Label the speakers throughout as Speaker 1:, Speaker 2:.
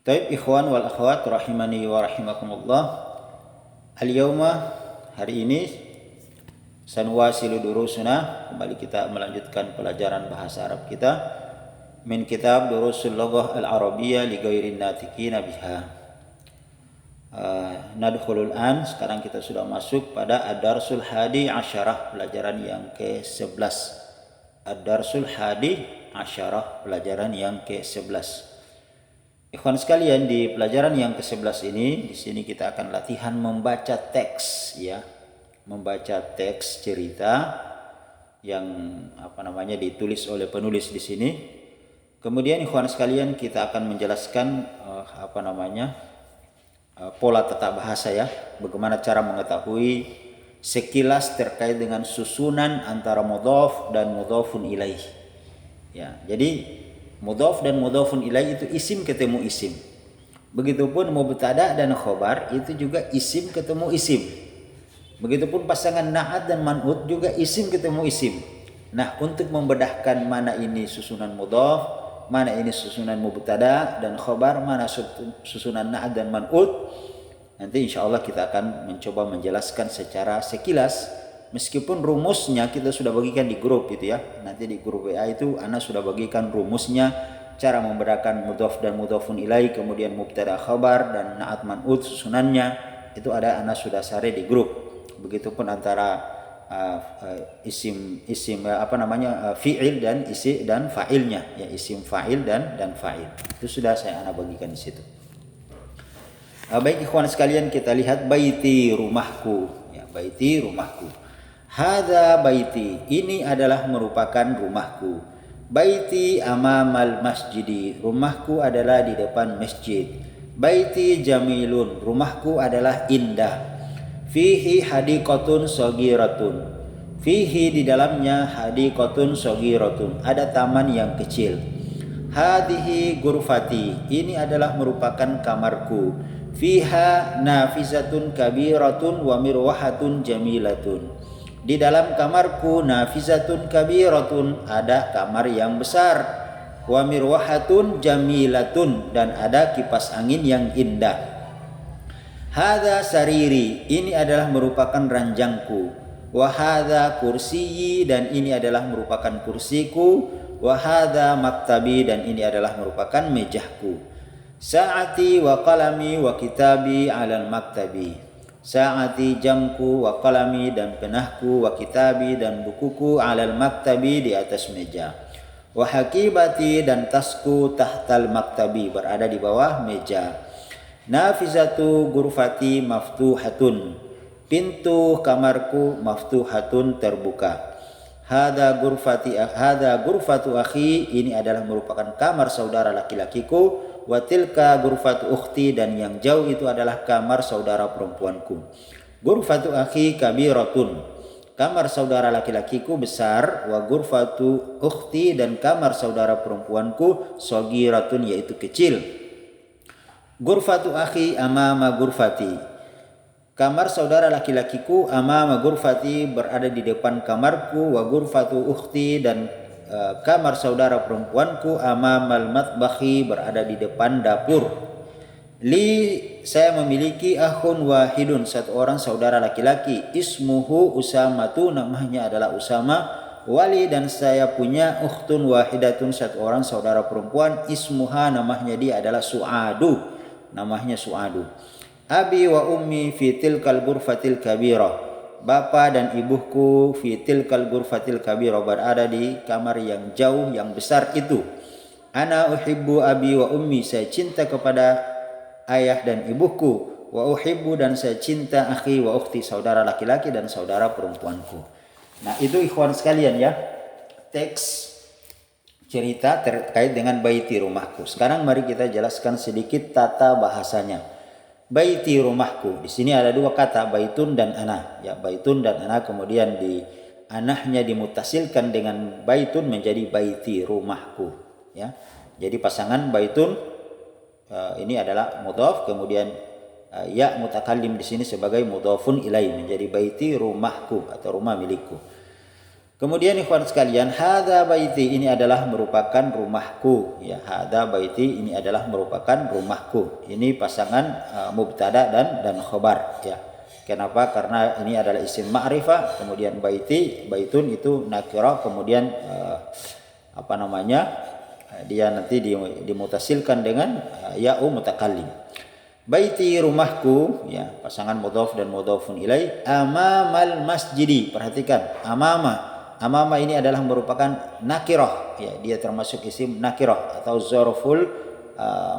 Speaker 1: Taib ikhwan wal akhwat rahimani wa rahimakumullah. Al-yawma, hari ini, sanwasilu durusuna, kembali kita melanjutkan pelajaran bahasa Arab kita min kitab Durusul Lughah Al-Arabiyyah li ghairin natiqina biha. Nadkhulul an, sekarang kita sudah masuk pada ad-darsul hadi asyarah, pelajaran yang ke-11. Ad-darsul hadi asyarah, pelajaran yang ke-11. Ikhwan sekalian, di pelajaran yang ke-11 ini, di sini kita akan latihan membaca teks, ya. Membaca teks cerita yang ditulis oleh penulis di sini. Kemudian ikhwan sekalian, kita akan menjelaskan pola tata bahasa, ya. Bagaimana cara mengetahui sekilas terkait dengan susunan antara mudhaf dan mudhafun ilaih. Ya, jadi mudhaf dan mudhafun ilaih itu isim ketemu isim. Begitupun mubtada dan khobar itu juga isim ketemu isim. Begitupun pasangan na'at dan man'ut juga isim ketemu isim. Nah, untuk membedahkan mana ini susunan mudhaf, mana ini susunan mubtada dan khobar, mana susunan na'at dan man'ut, nanti insyaallah kita akan mencoba menjelaskan secara sekilas. Meskipun rumusnya kita sudah bagikan di grup gitu ya. Nanti di grup WA itu ana sudah bagikan rumusnya, cara membedakan mudhaf dan mudhafun ilaih, kemudian mubtada khabar dan na'at man'ut susunannya. Itu ada ana sudah share di grup. Begitupun antara fi'il dan isi dan fa'ilnya, ya, isim fa'il dan fa'il. Itu sudah saya ana bagikan di situ. Baik ikhwan sekalian, kita lihat baiti rumahku, ya, baiti rumahku. Hadza baiti, ini adalah merupakan rumahku. Baiti amamal masjidi, rumahku adalah di depan masjid. Baiti jamilun, rumahku adalah indah. Fihi hadiqatun sagiratun, fihi di dalamnya hadiqatun sagiratun, ada taman yang kecil. Hadhihi gurfati, ini adalah merupakan kamarku. Fiha nafizatun kabiratun wa mirwahatun jamilatun, di dalam kamarku nafizatun kabiratun, ada kamar yang besar, wa mirwahatun jamilatun, dan ada kipas angin yang indah. Hadza sariri, ini adalah merupakan ranjangku. Wa hadza kursiyi, dan ini adalah merupakan kursiku. Wa hadza maktabi, dan ini adalah merupakan mejahku. Sa'ati wa qalami wa kitabi 'alal maktabi, sa'ati jamku wa qalami dan penahku, wa kitabi dan bukuku, 'alal maktabi di atas meja. Wa hakibati dan tasku, tahtal maktabi berada di bawah meja. Nafizatu gurfati maftuhatun, pintu kamarku maftuhatun terbuka. Hadza gurfatu akhi, ini adalah merupakan kamar saudara laki-lakiku. Wa tilka gurfatu ukhti, dan yang jauh itu adalah kamar saudara perempuanku. Gurfatu akhi kabiratun, kamar saudara laki-lakiku besar. Wa gurfatu ukhti, dan kamar saudara perempuanku sagiratun, yaitu kecil. Gurfatu akhi amama gurfati, kamar saudara laki-lakiku amama gurfati berada di depan kamarku. Wa gurfatu ukhti, dan kamar saudara perempuanku amamal matbakhi berada di depan dapur. Li, saya memiliki akhun wahidun, satu orang saudara laki-laki. Ismuhu Usamatu, namanya adalah Usama. Wali, dan saya punya ukhtun wahidatun, satu orang saudara perempuan. Ismuha, namanya dia adalah Su'adu, namanya Su'adu. Abi wa ummi fi tilkal ghurfatil kabirah, bapa dan ibuku fi tilkal ghurfatil kabirah berada di kamar yang jauh yang besar itu. Ana uhibbu abi wa ummi, saya cinta kepada ayah dan ibuku. Wa uhibbu, dan saya cinta akhi wa ukhti, saudara laki-laki dan saudara perempuanku. Nah, itu ikhwan sekalian, ya, teks cerita terkait dengan baiti rumahku. Sekarang mari kita jelaskan sedikit tata bahasanya. Baiti rumahku, di sini ada dua kata, baitun dan ana, ya, baitun dan ana, kemudian di anahnya dimutasilkan dengan baitun menjadi baiti rumahku, ya. Jadi pasangan baitun ini adalah mudhaf, kemudian ya mutakallim di sini sebagai mudhafun ilaih, menjadi baiti rumahku atau rumah milikku. Kemudian ikhwan sekalian, hadza baiti, ini adalah merupakan rumahku, ya. Hadza baiti, ini adalah merupakan rumahku. Ini pasangan mubtada dan khobar, ya. Kenapa? Karena ini adalah isim ma'rifah, kemudian baiti, baitun itu nakirah, kemudian dia nanti dimutasilkan dengan ya'u mutakallim. Baiti, rumahku, ya, pasangan mudhaf dan mudhafun ilaih, amamal masjidi. Perhatikan, amama ini adalah merupakan nakirah, ya, dia termasuk isim nakirah atau zarful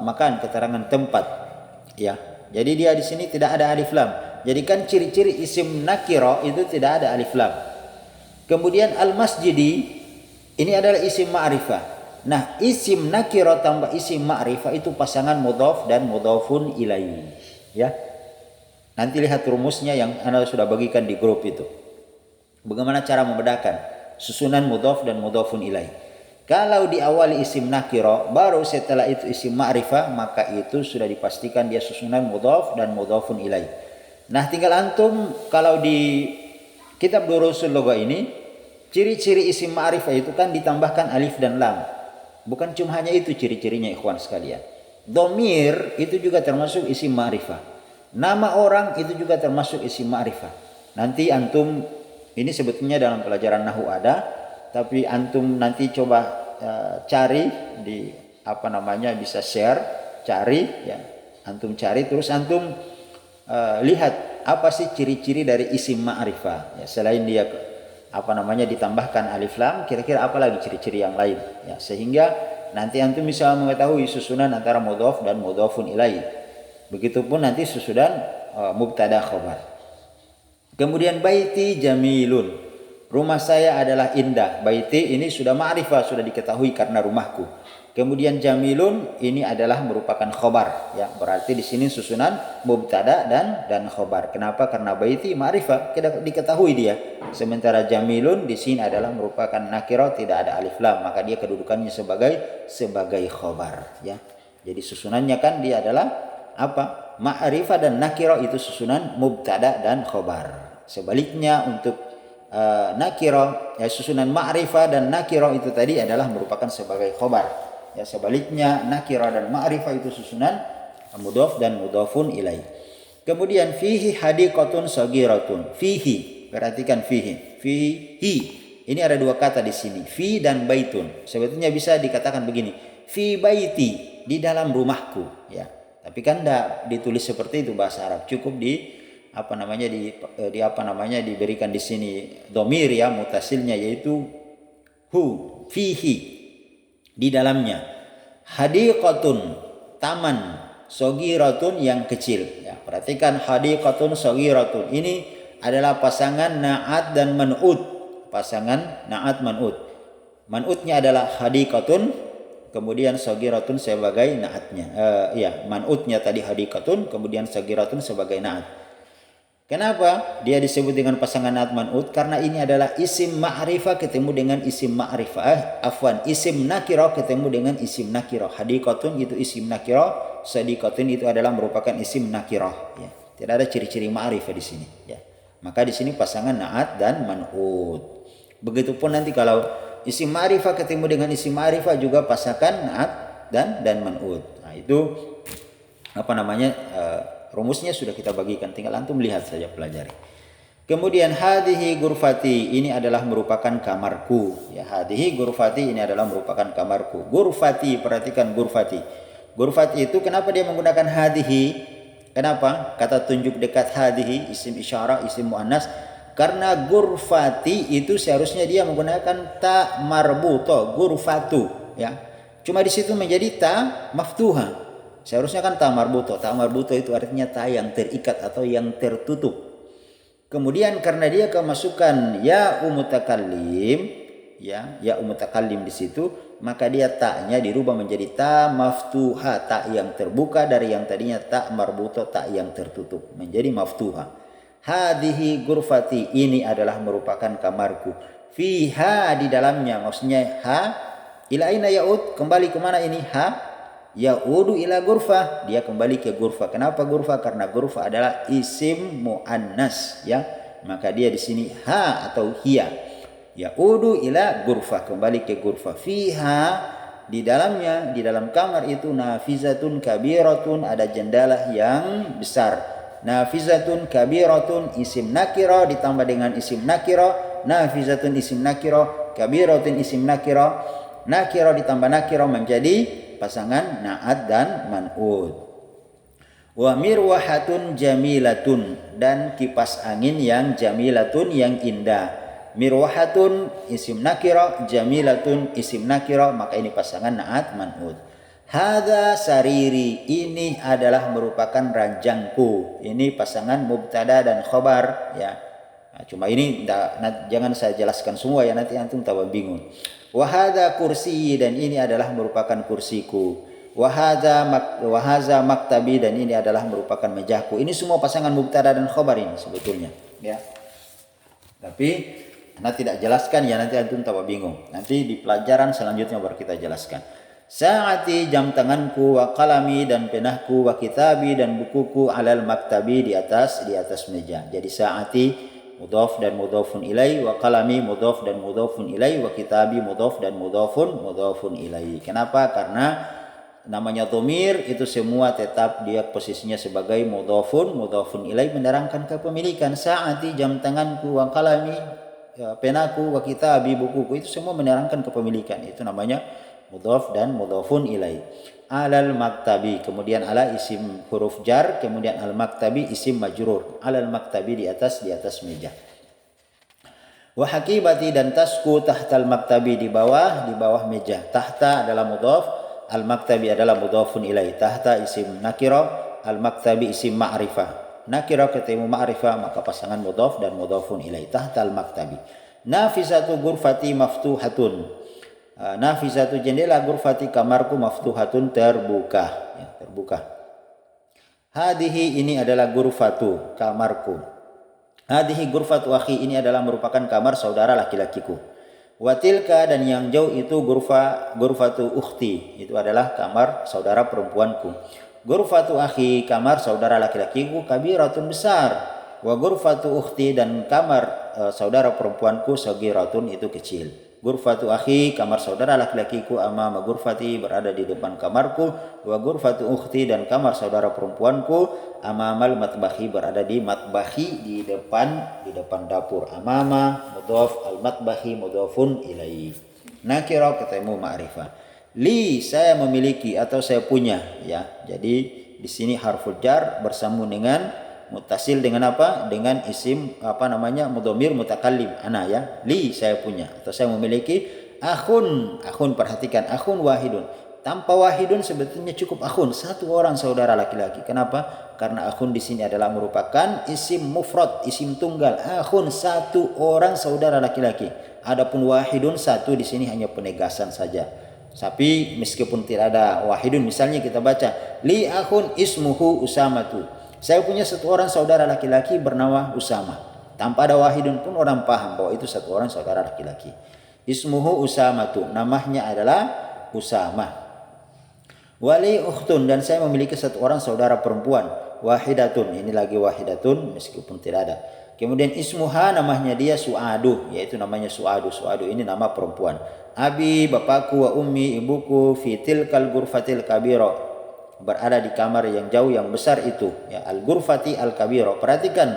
Speaker 1: makan, keterangan tempat, ya. Jadi dia di sini tidak ada alif lam. Jadi kan ciri-ciri isim nakirah itu tidak ada alif lam. Kemudian al masjidi ini adalah isim ma'rifah. Nah, isim nakirah tambah isim ma'rifah itu pasangan mudhaf dan mudhafun ilaih, ya. Nanti lihat rumusnya yang Anda sudah bagikan di grup itu. Bagaimana cara membedakan susunan mudhaf dan mudhafun ilaih? Kalau diawali isim nakirah, baru setelah itu isim ma'rifah, maka itu sudah dipastikan dia susunan mudhaf dan mudhafun ilaih. Nah, tinggal antum kalau di kitab Durusul Lugha ini, ciri-ciri isim ma'rifah itu kan ditambahkan alif dan lam. Bukan cuma hanya itu ciri-cirinya ikhwan sekalian. Domir itu juga termasuk isim ma'rifah. Nama orang itu juga termasuk isim ma'rifah. Nanti antum, ini sebetulnya dalam pelajaran nahwu ada, tapi antum nanti coba cari di bisa share, cari, ya. Antum cari terus antum lihat apa sih ciri-ciri dari isim ma'rifah, ya. Selain dia ditambahkan alif lam, kira-kira apa lagi ciri-ciri yang lain, ya, sehingga nanti antum bisa mengetahui susunan antara mudhaf dan mudhafun ilaih. Begitupun nanti susunan mubtada khobar. Kemudian baiti jamilun, rumah saya adalah indah. Baiti ini sudah ma'rifah, sudah diketahui karena rumahku. Kemudian jamilun ini adalah merupakan khobar, ya. Berarti di sini susunan mubtada dan khobar. Kenapa? Karena baiti ma'rifah, diketahui dia. Sementara jamilun di sini adalah merupakan nakirah, tidak ada alif lam, maka dia kedudukannya sebagai khobar, ya. Jadi susunannya kan dia adalah apa? Ma'rifah dan nakirah itu susunan mubtada dan khobar. Sebaliknya untuk nakirah, ya, susunan ma'rifah dan nakirah itu tadi adalah merupakan sebagai khobar. Ya, sebaliknya nakirah dan ma'rifah itu susunan mudhaf dan mudhafun ilaih. Kemudian fihi hadiqatun sagiratun. Fihi, perhatikan fihi. Fihi. Ini ada dua kata di sini, fi dan baitun. Sebetulnya bisa dikatakan begini, fi baiti, di dalam rumahku, ya. Tapi kan tidak ditulis seperti itu bahasa Arab. Cukup diberikan di sini dhamir, ya, mutasilnya yaitu hu, fihi, di dalamnya. Hadiqatun, taman, sogiratun yang kecil, ya. Perhatikan hadiqatun sogiratun ini adalah pasangan na'at dan man'ut. Pasangan na'at man'ut. Man'utnya adalah hadiqatun, kemudian sogiratun sebagai na'atnya. Man'utnya tadi hadiqatun, kemudian sogiratun sebagai na'at. Kenapa dia disebut dengan pasangan na'at man'ut? Karena ini adalah isim ma'rifah ketemu dengan isim ma'rifah. Isim nakirah ketemu dengan isim nakirah. Hadiqatun itu isim nakirah, sadiqatun itu adalah merupakan isim nakirah, ya. Tidak ada ciri-ciri ma'rifah di sini, ya. Maka di sini pasangan na'at dan man'ut. Begitupun nanti kalau isim ma'rifah ketemu dengan isim ma'rifah juga pasangan na'at dan man'ut. Nah, itu rumusnya sudah kita bagikan, tinggal antum lihat saja, pelajari. Kemudian hadhihi gurfati, ini adalah merupakan kamarku, ya. Hadhihi gurfati, ini adalah merupakan kamarku. Gurfati, perhatikan gurfati. Gurfati itu kenapa dia menggunakan hadhihi? Kenapa? Kata tunjuk dekat hadhihi, isim isyarah, isim muannas. Karena gurfati itu seharusnya dia menggunakan ta marbuto, gurfatu, ya. Cuma di situ menjadi ta maftuha. Seharusnya kan ta marbuto. Ta marbuto itu artinya ta yang terikat atau yang tertutup. Kemudian karena dia kemasukan ya mutakallim, ya mutakallim di situ, maka dia ta-nya dirubah menjadi ta maftuha, ta yang terbuka dari yang tadinya ta marbuto, ta yang tertutup menjadi maftuha. Hadhihi gurfati, ini adalah merupakan kamarku. Fiha, di dalamnya, maksudnya ha ila aina yaud, kembali ke mana ini ha? Yaudu ila gurfah, dia kembali ke gurfah. Kenapa gurfah? Karena gurfah adalah isim muannas, ya. Maka dia di sini ha atau hiya. Yaudu ila ghurfah, kembali ke ghurfah. Fiha, di dalamnya, di dalam kamar itu, nafizatun kabiratun, ada jendela yang besar. Nafizatun kabiratun isim nakira ditambah dengan isim nakira. Nafizatun isim nakira, kabiratun isim nakira. Nakira ditambah nakira menjadi pasangan na'at dan man'ud. Wa mirwahatun jamilatun, dan kipas angin yang jamilatun, yang indah. Mirwahatun isim nakira, jamilatun isim nakira, maka ini pasangan na'at man'ud. Hadza sariri, ini adalah merupakan ranjangku. Ini pasangan mubtada dan khobar ya. Nah, cuma ini jangan saya jelaskan semua ya, nanti antum tambah bingung. Wa hadza kursi, dan ini adalah merupakan kursiku. Wahaza maktabi, dan ini adalah merupakan mejaku. Ini semua pasangan mubtada dan khobar ini sebetulnya ya. Tapi nanti tidak jelaskan ya, nanti antum tambah bingung. Nanti di pelajaran selanjutnya baru kita jelaskan. Saati, jam tanganku, wa qalami, dan penahku, wa kitabi, dan bukuku, alal maktabi, di atas meja. Jadi saati mudhaf dan mudhafun ilai, wa qalami mudhaf dan mudhafun ilai, wa kitabi mudhaf dan mudhafun ilai. Kenapa? Karena namanya dhamir itu semua tetap dia posisinya sebagai mudhafun ilai, menerangkan kepemilikan. Saati, jam tanganku, wa qalami, penaku, wa kitabi, bukuku, itu semua menerangkan kepemilikan. Itu namanya mudhaf dan mudhafun ilai. Alal maktabi, kemudian ala isim huruf jar, kemudian al maktabi isim majrur. Alal maktabi, di atas meja. Wa hakibati, dan tasku, tahtal maktabi, di bawah meja. Tahta adalah mudhaf, al-maktabi adalah mudhafun ilai. Tahta isim nakira, al-maktabi isim ma'rifah. Nakira ketemu ma'rifah, maka pasangan mudhaf dan mudhafun ilai. Tahta al-maktabi. Nafisatu ghurfati maftuhatun. Nafisatu, jendela, ghurfati, kamarku, maftuhatun, terbuka ya, terbuka. Hadihi, ini adalah ghurfatu, kamarku. Hadihi ghurfatu akhi, ini adalah merupakan kamar saudara laki-lakiku. Watilka, dan yang jauh itu ghurfatu ukhti, itu adalah kamar saudara perempuanku. Ghurfatu akhi, kamar saudara laki-lakiku, kabiratun, besar. Wa ghurfatu ukhti, dan kamar saudara perempuanku, sagiratun, itu kecil. Ghurfatu akhi, kamar saudara laki-lakiku, amama ghurfati, berada di depan kamarku. Wa ghurfatu ukhti, dan kamar saudara perempuanku, amamal matbahi, berada di matbahi, di depan dapur. Amama mudhaf, al matbahi mudhafun ilaihi. Nakira ketemu ma'rifah. Li, saya memiliki atau saya punya ya. Jadi di sini harful jar bersambung dengan mutasil dengan apa? Dengan isim mudhamir mutakallim, ana ya. Li, saya punya atau saya memiliki. Akhun, perhatikan, akhun wahidun. Tanpa wahidun sebetulnya cukup akhun, satu orang saudara laki-laki. Kenapa? Karena akhun di sini adalah merupakan isim mufrad, isim tunggal. Akhun, satu orang saudara laki-laki. Adapun wahidun, satu, di sini hanya penegasan saja. Tapi meskipun tidak ada wahidun, misalnya kita baca li akhun ismuhu usamatu. Saya punya satu orang saudara laki-laki bernama Usama. Tanpa ada wahidun pun orang paham bahwa itu satu orang saudara laki-laki. Ismuhu Usamatu, namanya adalah Usama. Wali ukhtun, dan saya memiliki satu orang saudara perempuan. Wahidatun, ini lagi wahidatun meskipun tidak ada. Kemudian ismuha, namanya dia Su'adu, yaitu namanya Su'adu. Su'adu ini nama perempuan. Abi, bapakku, wa ummi, ibuku, fi tilkal ghurfatil kabira, berada di kamar yang jauh yang besar itu ya, al ghurfati al kabira. Perhatikan,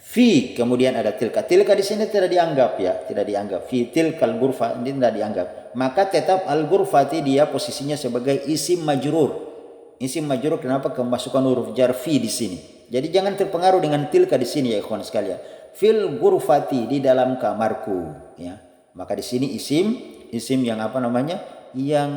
Speaker 1: fi kemudian ada tilka. Tilka di sini tidak dianggap ya, tidak dianggap. Fi tilkal ghurfa ini tidak dianggap. Maka tetap al ghurfati dia posisinya sebagai isim majrur. Isim majrur, kenapa? Kemasukan huruf jar fi di sini. Jadi jangan terpengaruh dengan tilka di sini ya ikhwan sekalian. Fil ghurfati, di dalam kamarku ya. Maka di sini isim yang yang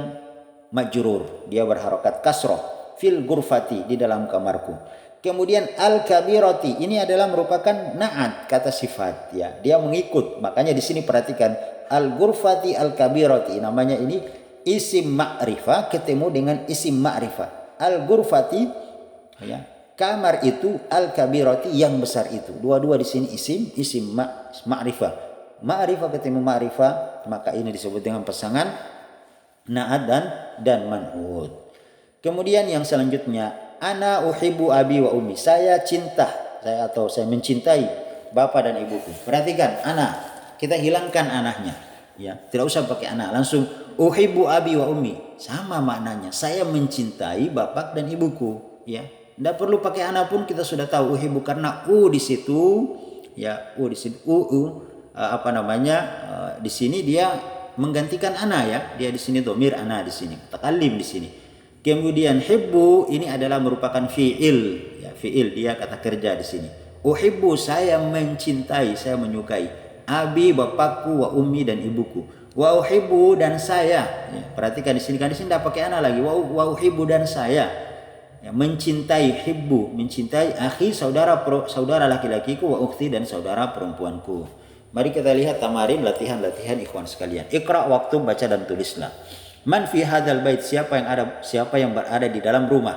Speaker 1: majrur, dia berharokat kasroh. Fil ghurfati, di dalam kamarku. Kemudian al kabirati, ini adalah merupakan naat, kata sifat ya, dia mengikut. Makanya di sini perhatikan, al ghurfati al kabirati, namanya ini isim ma'rifah ketemu dengan isim ma'rifah. Al ghurfati ya, kamar itu, al kabirati, yang besar itu. Dua-dua di sini isim ma'rifah. Ma'rifah ketemu ma'rifah, maka ini disebut dengan pasangan na'at dan man'ud. Kemudian yang selanjutnya, ana uhibbu abi wa ummi, saya mencintai bapak dan ibuku. Perhatikan, ana kita hilangkan anahnya. Ya, tidak usah pakai anak, langsung uhibbu abi wa ummi. Sama maknanya, saya mencintai bapak dan ibuku, ya. Tidak perlu pakai anak pun kita sudah tahu uhibbu, karena di situ, ya, di situ di sini dia menggantikan ana, ya. Dia di sini dhamir ana di sini, mutakallim di sini. Kemudian hibbu ini adalah merupakan fiil, ya, fiil, dia kata kerja di sini. Uhibbu, saya mencintai, saya menyukai. Abi, bapakku, wa ummi, dan ibuku. Wa uhibbu, dan saya. Ya, perhatikan di sini, kan di sini tidak pakai ana lagi. Wa uhibbu, dan saya. Ya, mencintai, hibbu, mencintai akhi, saudara laki-lakiku, wa ukhti, dan saudara perempuanku. Mari kita lihat tamarin, latihan-latihan ikhwan sekalian. Iqra, waktu baca dan tulislah. Man fi hadzal bait, siapa yang berada di dalam rumah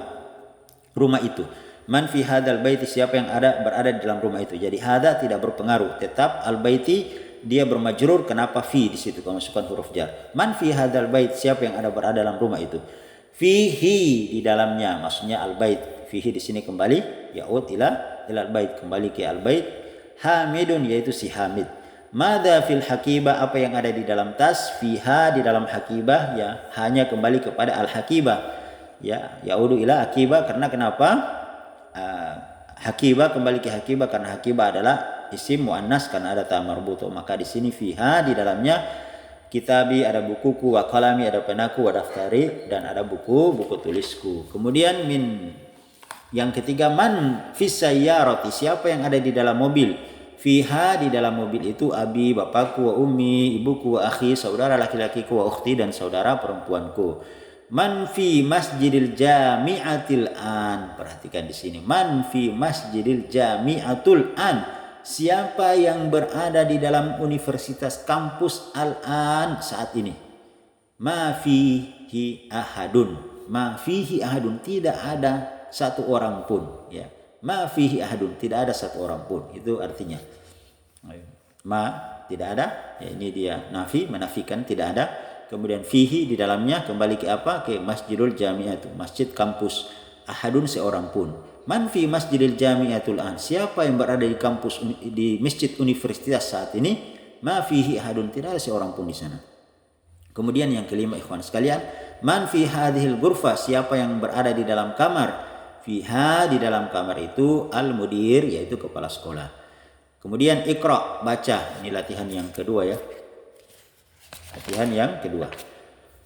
Speaker 1: itu. Man fi hadzal baiti, siapa yang berada di dalam rumah itu. Jadi hada tidak berpengaruh, tetap al baiti dia bermajrur. Kenapa fi di situ kemasukan huruf jar. Man fi hadzal bait, siapa yang berada dalam rumah itu. Fihi, di dalamnya, maksudnya al bait. Fihi di sini kembali yaud ila al bait, kembali ke al bait. Hamidun, yaitu si Hamid. Mada fil hakibah, apa yang ada di dalam tas. Fiha, di dalam hakibah, ya, hanya kembali kepada al hakibah, ya, yaudu ila akibah. Karena kenapa? Hakibah kembali ke hakibah karena hakibah adalah isim muannas karena ada ta marbuto. Maka di sini fiha, di dalamnya, kitabi, ada bukuku, wa qalami, ada penaku, wa daftari, dan ada buku tulisku. Kemudian min, yang ketiga, man fis sayyarati, siapa yang ada di dalam mobil. Fiha, di dalam mobil itu, abi, bapakku, wa ummi, ibuku, wa akhi, saudara laki-lakiku, wa ukhti, dan saudara perempuanku. Man fi masjidil jami'atil an. Perhatikan di sini. Man fi masjidil jami'atul an. Siapa yang berada di dalam universitas kampus al-an saat ini. Ma fihi ahadun. Ma fihi ahadun. Tidak ada satu orang pun. Ya. Ma fihi ahadun. Tidak ada satu orang pun. Itu artinya. Ma tidak ada. Ya, ini dia nafi, menafikan tidak ada. Kemudian fihi, di dalamnya, kembali ke apa? Ke masjidul jami'atu, masjid kampus. Ahadun, seorang pun. Man fi masjidil jami'atul an, siapa yang berada di kampus, di masjid universitas saat ini. Ma fihi ahadun, tidak ada seorang pun di sana. Kemudian yang kelima ikhwan sekalian, man fi hadhil ghurfah, siapa yang berada di dalam kamar. Fiha, di dalam kamar itu, al mudir, yaitu kepala sekolah. Kemudian iqra, baca. Ini latihan yang kedua, ya. Latihan yang kedua.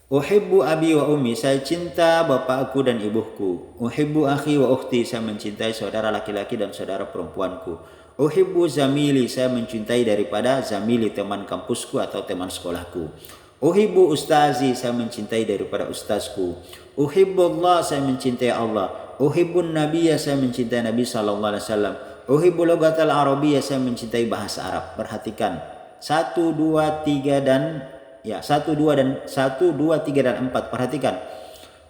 Speaker 1: Uhibbu abi wa ummi, saya cinta bapakku dan ibuku. Uhibbu akhi wa ukhti, saya mencintai saudara laki-laki dan saudara perempuanku. Uhibbu zamili, saya mencintai daripada zamili, teman kampusku atau teman sekolahku. Uhibbu ustazi, saya mencintai daripada ustazku. Uhibbullah, saya mencintai Allah. Uhibbun nabiyya, saya mencintai Nabi sallallahu alaihi wasallam. Uhibbu lugatal arabiyyah, saya mencintai bahasa Arab. Perhatikan 1, 2, 3 dan 1, 2, 3 dan 4. Perhatikan.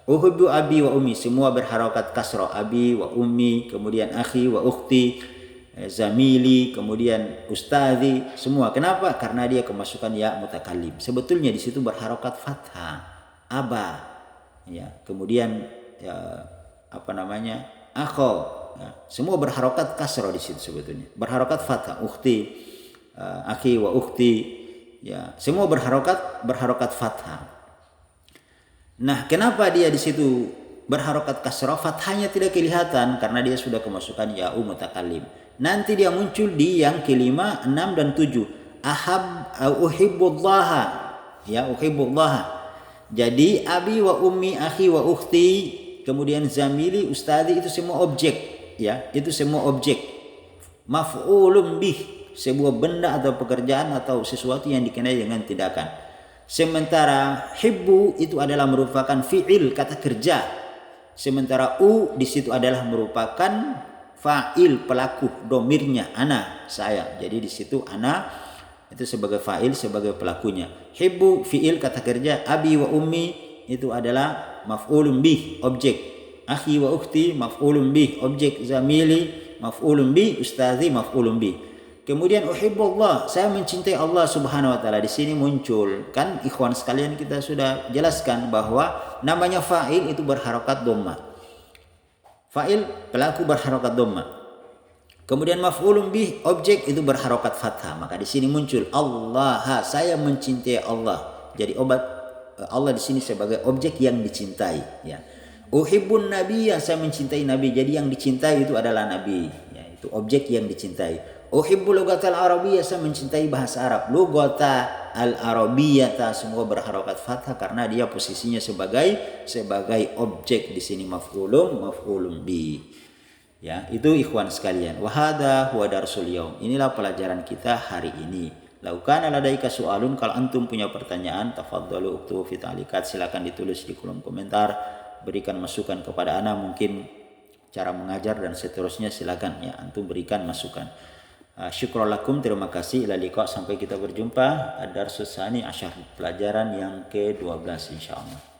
Speaker 1: Uhibbu abi wa ummi, semua berharokat kasrah. Abi wa ummi, kemudian akhi wa ukhti, zamili, kemudian ustazi, semua. Kenapa? Karena dia kemasukan ya mutakallim. Sebetulnya di situ berharokat fathah. Aba. Ya, kemudian akho. Ya, semua berharokat kasrah di situ sebetulnya. Berharokat fathah. Ukhti, akhi wa ukhti. Ya, semua berharokat fathah. Nah, kenapa dia di situ berharokat kasrah? Fathahnya tidak kelihatan karena dia sudah kemasukan ya'u mutakallim. Nanti dia muncul di yang kelima, 6 dan 7. Uhibbullaha. Ya, uhibbullaha. Jadi abi wa ummi, akhi wa ukhti, kemudian zamili, ustadi, itu semua objek, ya. Itu semua objek. Maf'ulun bih, sebuah benda atau pekerjaan atau sesuatu yang dikenai dengan tindakan. Sementara hibbu itu adalah merupakan fi'il, kata kerja. Sementara di situ adalah merupakan fa'il, pelaku, domirnya ana, saya. Jadi di situ ana itu sebagai fa'il, sebagai pelakunya. Hibbu fi'il, kata kerja. Abi wa ummi itu adalah maf'ulun bih, objek. Akhi wa ukhti maf'ulun bih, objek. Zamili maf'ulun bih, ustazi maf'ulun bih. Kemudian uhibbullah, saya mencintai Allah Subhanahu wa taala. Di sini muncul, kan ikhwan sekalian, kita sudah jelaskan bahwa namanya fa'il itu berharokat dhamma. Fa'il, pelaku berharokat dhamma. Kemudian maf'ulun bih, objek itu berharokat fathah. Maka di sini muncul Allah, saya mencintai Allah. Jadi Allah di sini sebagai objek yang dicintai. Ya. Uhibbun Nabi, saya mencintai Nabi. Jadi yang dicintai itu adalah Nabi. Ya, itu objek yang dicintai. Uhibbu lugatal arabiyyah, saya mencintai bahasa Arab. Lugata al arabiyyah, semua berharokat fathah karena dia posisinya sebagai objek di sini maf'ulun bih. Ya, itu ikhwan sekalian. Wa hadza huwa darsul yaum. Inilah pelajaran kita hari ini. Lau kana ladaika su'alun, kalau antum punya pertanyaan, tafadhalu uktubu fi ta'liqat, silakan ditulis di kolom komentar, berikan masukan kepada ana, mungkin cara mengajar dan seterusnya, silakan ya antum berikan masukan. Syukran lakum, terima kasih, ila liqa, sampai kita berjumpa. Ad-darsus tsani asyar, pelajaran yang ke-12 insyaallah.